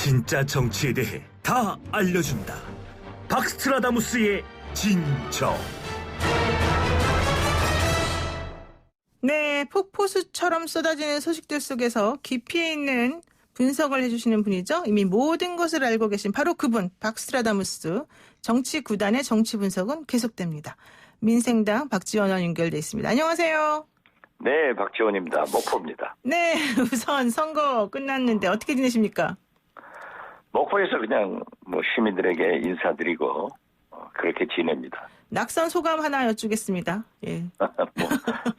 진짜 정치에 대해 다 알려준다. 박스트라다무스의 진정. 네, 폭포수처럼 쏟아지는 소식들 속에서 깊이 있는 분석을 해주시는 분이죠. 이미 모든 것을 알고 계신 바로 그분, 박스트라다무스. 정치 구단의 정치 분석은 계속됩니다. 민생당 박지원 의원 연결돼 있습니다. 안녕하세요. 네, 박지원입니다. 목포입니다. 네, 우선 선거 끝났는데 어떻게 지내십니까? 목포에서 그냥 시민들에게 인사드리고 그렇게 지냅니다. 낙선 소감 하나 여쭈겠습니다. 예.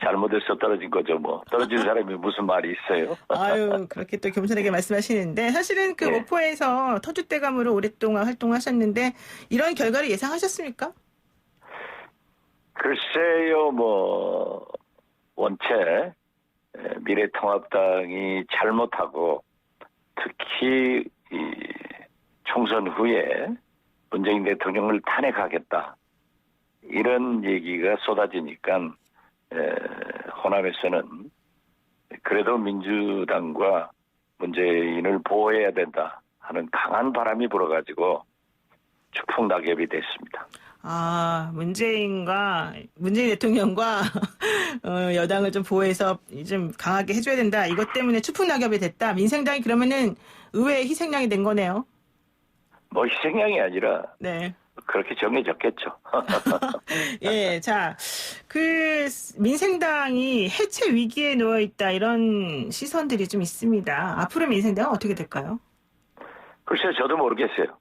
잘못해서 떨어진 거죠. 떨어진 사람이 무슨 말이 있어요? 아유, 그렇게 또 겸손하게 말씀하시는데 사실은 그 네. 목포에서 터줏대감으로 오랫동안 활동하셨는데 이런 결과를 예상하셨습니까? 글쎄요, 원체 미래통합당이 잘못하고 특히 이 총선 후에 문재인 대통령을 탄핵하겠다 이런 얘기가 쏟아지니까 호남에서는 그래도 민주당과 문재인을 보호해야 된다 하는 강한 바람이 불어가지고 추풍낙엽이 됐습니다. 문재인 대통령과 여당을 좀 보호해서 좀 강하게 해줘야 된다. 이것 때문에 추풍낙엽이 됐다. 민생당이 그러면은 의외의 희생양이 된 거네요. 희생양이 아니라 네. 그렇게 정해졌겠죠. 예, 자, 민생당이 해체 위기에 놓여 있다 이런 시선들이 좀 있습니다. 앞으로 민생당은 어떻게 될까요? 글쎄요, 저도 모르겠어요.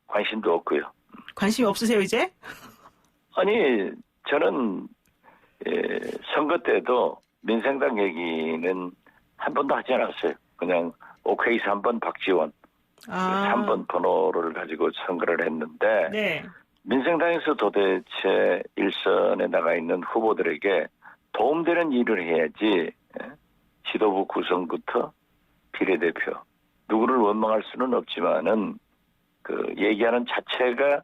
관심도 없고요. 관심이 없으세요, 이제? 아니, 저는 선거 때도 민생당 얘기는 한 번도 하지 않았어요. 그냥 오케이 3번 박지원, 3번 번호를 가지고 선거를 했는데 네. 민생당에서 도대체 일선에 나가 있는 후보들에게 도움되는 일을 해야지 지도부 구성부터 비례대표 누구를 원망할 수는 없지만은 그 얘기하는 자체가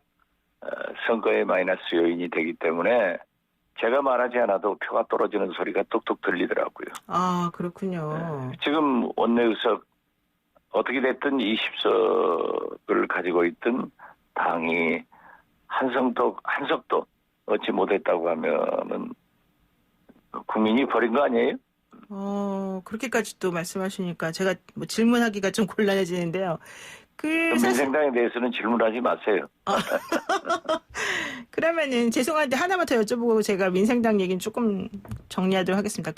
선거의 마이너스 요인이 되기 때문에 제가 말하지 않아도 표가 떨어지는 소리가 뚝뚝 들리더라고요. 그렇군요. 지금 원내의석 어떻게 됐든 20석을 가지고 있던 당이 한석도 얻지 못했다고 하면은 국민이 버린 거 아니에요? 그렇게까지 또 말씀하시니까 제가 질문하기가 좀 곤란해지는데요. 민생당에 대해서는 질문하지 마세요. 그러면은 죄송한데 하나만 더 여쭤보고 제가 민생당 얘기는 조금 정리하도록 하겠습니다.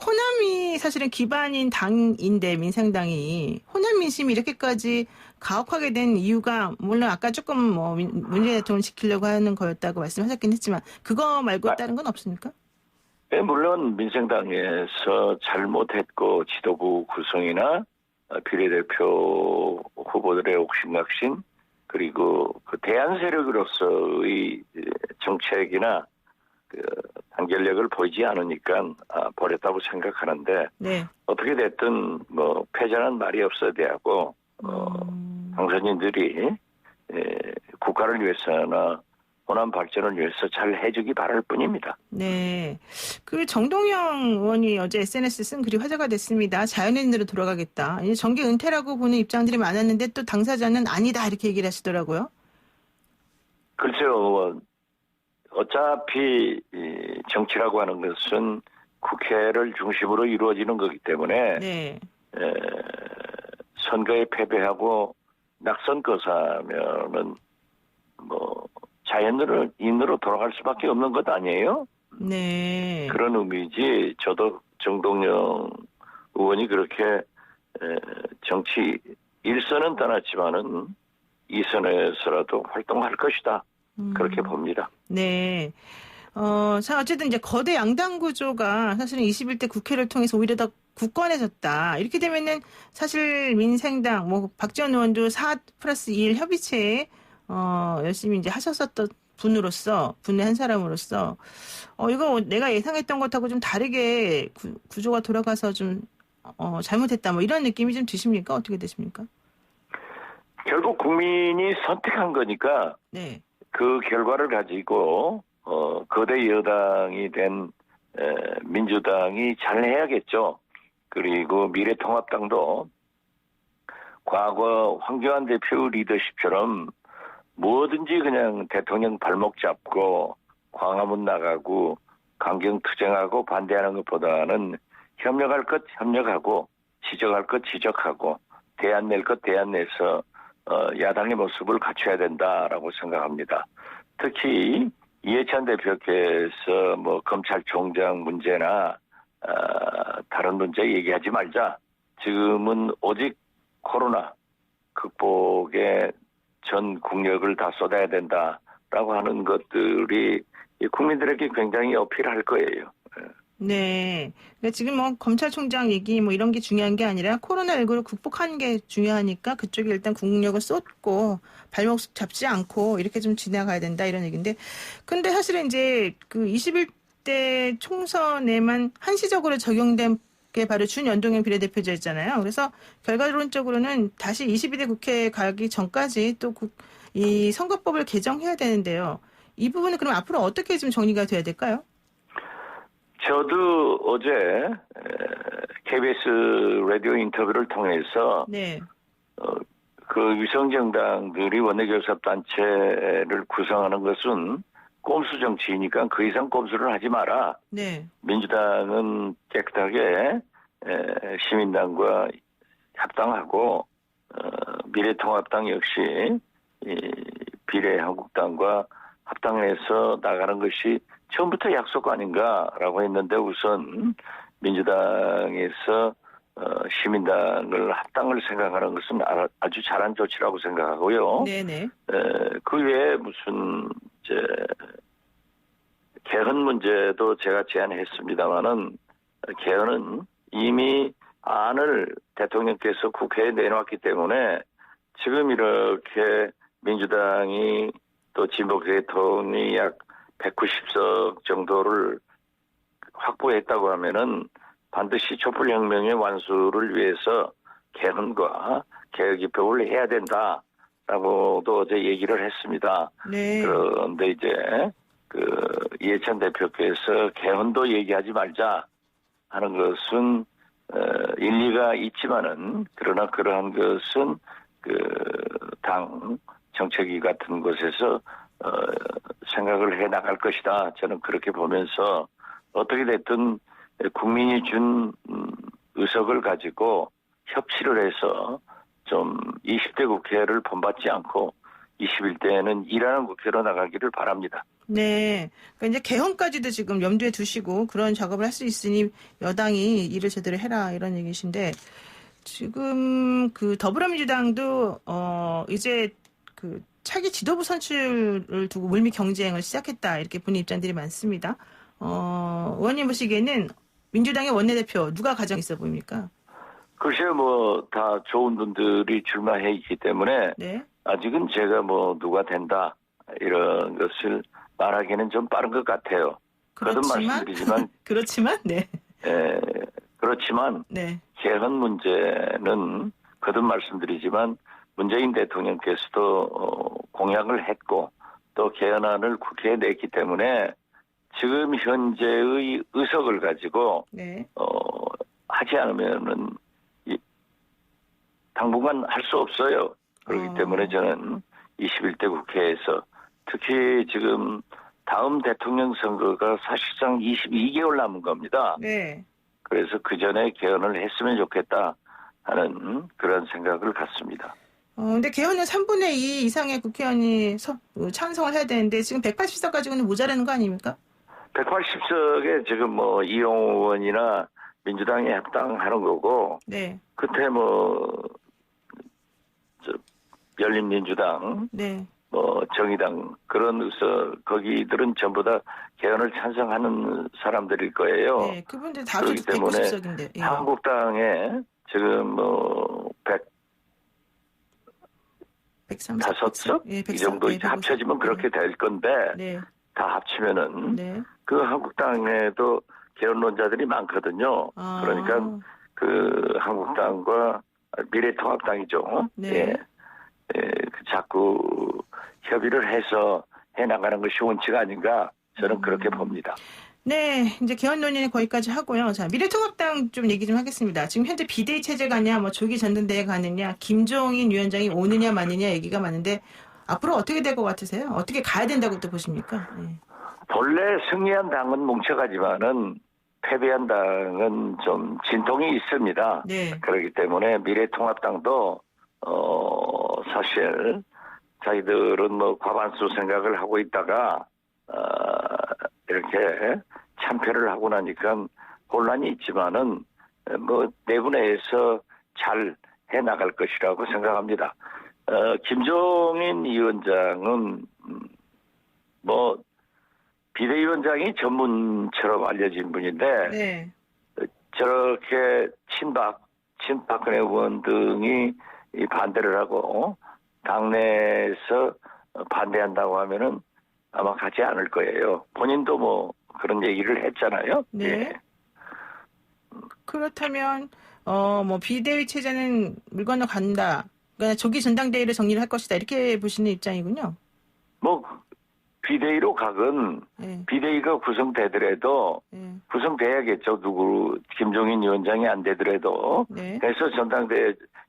호남이 사실은 기반인 당인데 민생당이 호남 민심이 이렇게까지 가혹하게 된 이유가 물론 아까 조금 문재인 대통령 지키려고 하는 거였다고 말씀하셨긴 했지만 그거 말고 다른 건 없습니까? 네, 물론 민생당에서 잘못했고 지도부 구성이나 비례대표 후보들의 옥신각신 그리고 그 대안 세력으로서의 정책이나 단결력을 보이지 않으니까 버렸다고 생각하는데 네. 어떻게 됐든 패자는 말이 없어야 되고 당선인들이 국가를 위해서나 호남 발전을 위해서 잘 해주기 바랄 뿐입니다. 네. 정동영 의원이 어제 SNS에 쓴 글이 화제가 됐습니다. 자연인으로 돌아가겠다. 정계 은퇴라고 보는 입장들이 많았는데 또 당사자는 아니다 이렇게 얘기를 하시더라고요. 글쎄요. 어차피 정치라고 하는 것은 국회를 중심으로 이루어지는 거기 때문에 네. 선거에 패배하고 낙선 거사면은 자연인으로 돌아갈 수밖에 없는 것 아니에요? 네. 그런 의미지. 저도 정동영 의원이 그렇게 정치 1선은 떠났지만은 2선에서라도 활동할 것이다. 그렇게 봅니다. 네. 어쨌든 이제 거대 양당 구조가 사실은 21대 국회를 통해서 오히려 더 굳건해졌다. 이렇게 되면은 사실 민생당, 박지원 의원도 4+1 협의체에 열심히 이제 하셨었던 분의 한 사람으로서, 이거 내가 예상했던 것하고 좀 다르게 구조가 돌아가서 좀, 잘못했다. 이런 느낌이 좀 드십니까? 어떻게 되십니까? 결국 국민이 선택한 거니까, 네. 그 결과를 가지고, 거대 여당이 된, 민주당이 잘 해야겠죠. 그리고 미래통합당도 과거 황교안 대표 리더십처럼 뭐든지 그냥 대통령 발목 잡고 광화문 나가고 강경투쟁하고 반대하는 것보다는 협력할 것 협력하고 지적할 것 지적하고 대안 낼 것 대안 내서 야당의 모습을 갖춰야 된다라고 생각합니다. 특히 이해찬 대표께서 뭐 검찰총장 문제나 다른 문제 얘기하지 말자. 지금은 오직 코로나 극복에 전 국력을 다 쏟아야 된다라고 하는 것들이 국민들에게 굉장히 어필할 거예요. 네. 그러니까 지금 뭐 검찰총장 얘기 뭐 이런 게 중요한 게 아니라 코로나19를 극복하는 게 중요하니까 그쪽에 일단 국력을 쏟고 발목 잡지 않고 이렇게 좀 지나가야 된다 이런 얘기인데 근데 사실은 이제 그 21대 총선에만 한시적으로 적용된 게 바로 준연동형 비례대표제였잖아요. 그래서 결과론적으로는 다시 22대 국회에 가기 전까지 또 이 선거법을 개정해야 되는데요. 이 부분은 그럼 앞으로 어떻게 좀 정리가 돼야 될까요? 저도 어제 KBS 라디오 인터뷰를 통해서 네. 그 위성정당들이 원내교섭단체를 구성하는 것은 꼼수 정치이니까 그 이상 꼼수를 하지 마라. 네. 민주당은 깨끗하게 시민당과 합당하고 미래통합당 역시 비례한국당과 합당해서 나가는 것이 처음부터 약속 아닌가라고 했는데 우선 민주당에서 시민당을 합당을 생각하는 것은 아주 잘한 조치라고 생각하고요. 네네. 그 외에 무슨 개헌 문제도 제가 제안했습니다마는 개헌은 이미 안을 대통령께서 국회에 내놓았기 때문에 지금 이렇게 민주당이 또 진보계통이 약 190석 정도를 확보했다고 하면은 반드시 촛불혁명의 완수를 위해서 개헌과 개혁 입법을 해야 된다라고도 어제 얘기를 했습니다. 네. 그런데 이제 이해찬 대표께서 개헌도 얘기하지 말자 하는 것은 일리가 있지만은 그러나 그러한 것은 당 정책위 같은 곳에서 생각을 해 나갈 것이다. 저는 그렇게 보면서 어떻게 됐든 국민이 준 의석을 가지고 협치를 해서 좀 20대 국회를 본받지 않고 21대에는 일하는 국회로 나가기를 바랍니다. 네. 그러니까 이제 개헌까지도 지금 염두에 두시고 그런 작업을 할 수 있으니 여당이 일을 제대로 해라 이런 얘기신데 지금 그 더불어민주당도 이제 그 차기 지도부 선출을 두고 물밑 경쟁을 시작했다 이렇게 보는 입장들이 많습니다. 의원님 보시기에는 민주당의 원내대표 누가 가장 있어 보입니까? 글쎄요, 뭐 다 좋은 분들이 출마해 있기 때문에 네. 아직은 제가 뭐 누가 된다 이런 것을 말하기는 좀 빠른 것 같아요. 거듭 말씀드리지만 그렇지만 네. 그렇지만 네. 개헌 문제는 거듭 말씀드리지만 문재인 대통령께서도 공약을 했고 또 개헌안을 국회에 냈기 때문에 지금 현재의 의석을 가지고 네. 하지 않으면은 당분간 할 수 없어요. 그렇기 때문에 저는 21대 국회에서 특히 지금 다음 대통령 선거가 사실상 22개월 남은 겁니다. 네. 그래서 그 전에 개헌을 했으면 좋겠다 하는 그런 생각을 갖습니다. 근데 개헌은 3분의 2 이상의 국회의원이 찬성을 해야 되는데 지금 180석 가지고는 모자라는 거 아닙니까? 180석에 지금 뭐 이용호 의원이나 민주당에 합당하는 거고, 네. 그때 열린민주당, 네. 정의당 그런 거기들은 전부 다 개헌을 찬성하는 사람들일 거예요. 네. 그분들 다 그렇기 때문에 190석인데. 예. 한국당에 지금 105석 예, 이 정도 이제 합쳐지면 그렇게 될 건데 네. 다 합치면은 네. 그 한국당에도 개헌론자들이 많거든요. 아. 그러니까 그 한국당과 미래통합당이죠. 네. 자꾸 협의를 해서 해나가는 것이 원칙 아닌가 저는 그렇게 봅니다. 네, 이제 개헌 논의는 거기까지 하고요. 자, 미래통합당 좀 얘기 좀 하겠습니다. 지금 현재 비대위 체제 가냐, 뭐 조기 전당대회 가느냐, 김종인 위원장이 오느냐 마느냐 얘기가 많은데 앞으로 어떻게 될 것 같으세요? 어떻게 가야 된다고 또 보십니까? 네. 본래 승리한 당은 뭉쳐가지만은 패배한 당은 좀 진통이 있습니다. 네. 그렇기 때문에 미래통합당도 사실 자기들은 뭐 과반수 생각을 하고 있다가 이렇게 참패를 하고 나니까 혼란이 있지만은 뭐 내분해해서 잘 해나갈 것이라고 생각합니다. 김종인 위원장은 뭐 비대위원장이 전문처럼 알려진 분인데 네. 저렇게 친박근혜 의원 등이 이 반대를 하고 당내에서 반대한다고 하면은 아마 가지 않을 거예요. 본인도 뭐 그런 얘기를 했잖아요. 네. 예. 그렇다면 뭐 비대위 체제는 물 건너 간다. 그러니까 조기 전당대회를 정리를 할 것이다. 이렇게 보시는 입장이군요. 뭐 비대위로 가건 네. 비대위가 구성되더라도 네. 구성돼야겠죠. 김종인 위원장이 안 되더라도. 네. 그래서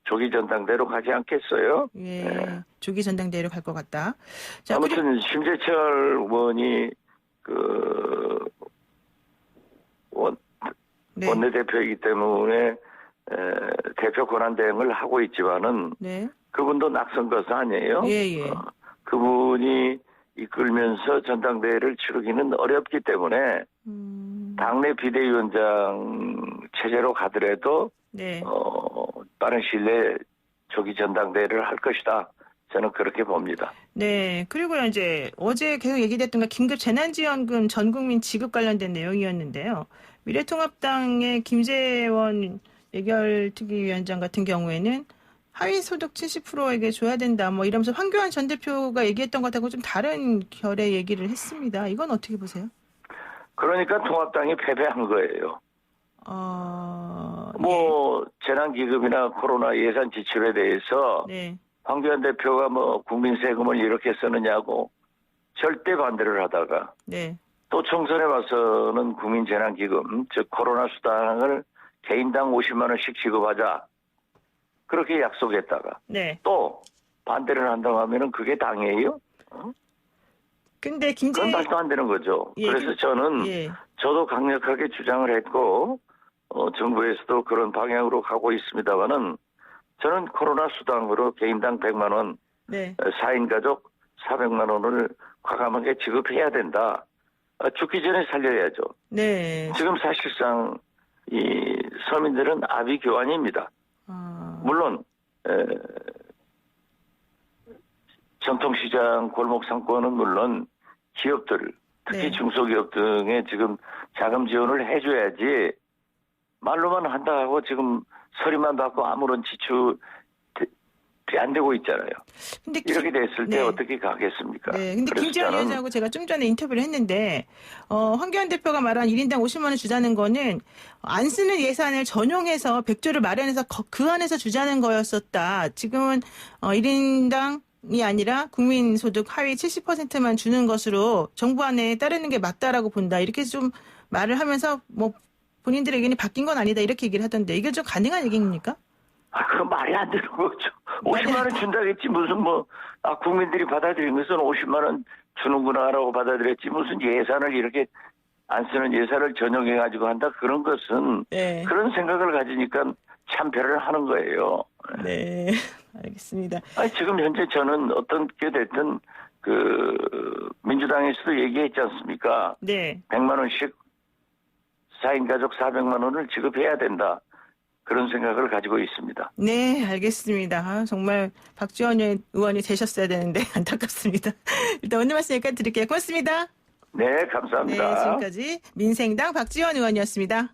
조기 전당대회로 가지 않겠어요? 예. 네. 조기 전당대회로 갈 것 같다. 자, 아무튼 심재철 의원이 네. 원내대표이기 때문에 대표 권한 대행을 하고 있지만은 네. 그분도 낯선 것은 아니에요. 예. 그분이 이끌면서 전당대회를 치르기는 어렵기 때문에 당내 비대위원장 체제로 가더라도 네. 빠른 시일 내에 조기 전당대회를 할 것이다. 저는 그렇게 봅니다. 네. 그리고 이제 어제 계속 얘기됐던 게 긴급 재난지원금 전 국민 지급 관련된 내용이었는데요. 미래통합당의 김재원 예결특위위원장 같은 경우에는 하위 소득 70%에게 줘야 된다. 뭐 이러면서 황교안 전 대표가 얘기했던 것하고 좀 다른 결의 얘기를 했습니다. 이건 어떻게 보세요? 그러니까 통합당이 패배한 거예요. 뭐 재난기금이나 코로나 예산 지출에 대해서 네. 황교안 대표가 뭐 국민 세금을 이렇게 쓰느냐고 절대 반대를 하다가 네. 또 총선에 와서는 국민재난기금 즉 코로나 수당을 개인당 50만 원씩 지급하자 그렇게 약속했다가 네. 또 반대를 한다고 하면은 그게 당이에요? 근데 그건 말도 안 되는 거죠. 예, 그래서 저는 예. 저도 강력하게 주장을 했고 정부에서도 그런 방향으로 가고 있습니다만은 저는 코로나 수당으로 개인당 100만 원, 네. 4인 가족 400만 원을 과감하게 지급해야 된다. 죽기 전에 살려야죠. 네. 지금 사실상 이 서민들은 아비 교환입니다. 물론 전통시장 골목 상권은 물론 기업들 특히 네. 중소기업 등에 지금 자금 지원을 해줘야지 말로만 한다고 지금 서류만 받고 아무런 지출이 안 되고 있잖아요. 근데 이렇게 됐을 때 네. 어떻게 가겠습니까? 네. 근데 그래서 김재원 저는 위원장하고 제가 좀 전에 인터뷰를 했는데 황교안 대표가 말한 1인당 50만 원 주자는 거는 안 쓰는 예산을 전용해서 100조를 마련해서 그 안에서 주자는 거였었다. 지금은 1인당이 아니라 국민소득 하위 70%만 주는 것으로 정부 안에 따르는 게 맞다라고 본다. 이렇게 좀 말을 하면서 뭐 본인들의 의견이 바뀐 건 아니다. 이렇게 얘기를 하던데 이게 좀 가능한 얘기입니까? 그건 말이 안 되는 거죠. 50만 원 준다겠지 무슨 국민들이 받아들인 것은 50만 원 주는구나라고 받아들였지 무슨 예산을 이렇게 안 쓰는 예산을 전용해가지고 한다 그런 것은 네. 그런 생각을 가지니까 참패를 하는 거예요. 네, 알겠습니다. 지금 현재 저는 어떻게 됐든 민주당에서도 얘기했지 않습니까? 네. 100만 원씩 4인 가족 400만 원을 지급해야 된다. 그런 생각을 가지고 있습니다. 네, 알겠습니다. 정말 박지원 의원이 되셨어야 되는데 안타깝습니다. 일단 오늘 말씀 여기까지 드릴게요. 고맙습니다. 네, 감사합니다. 네, 지금까지 민생당 박지원 의원이었습니다.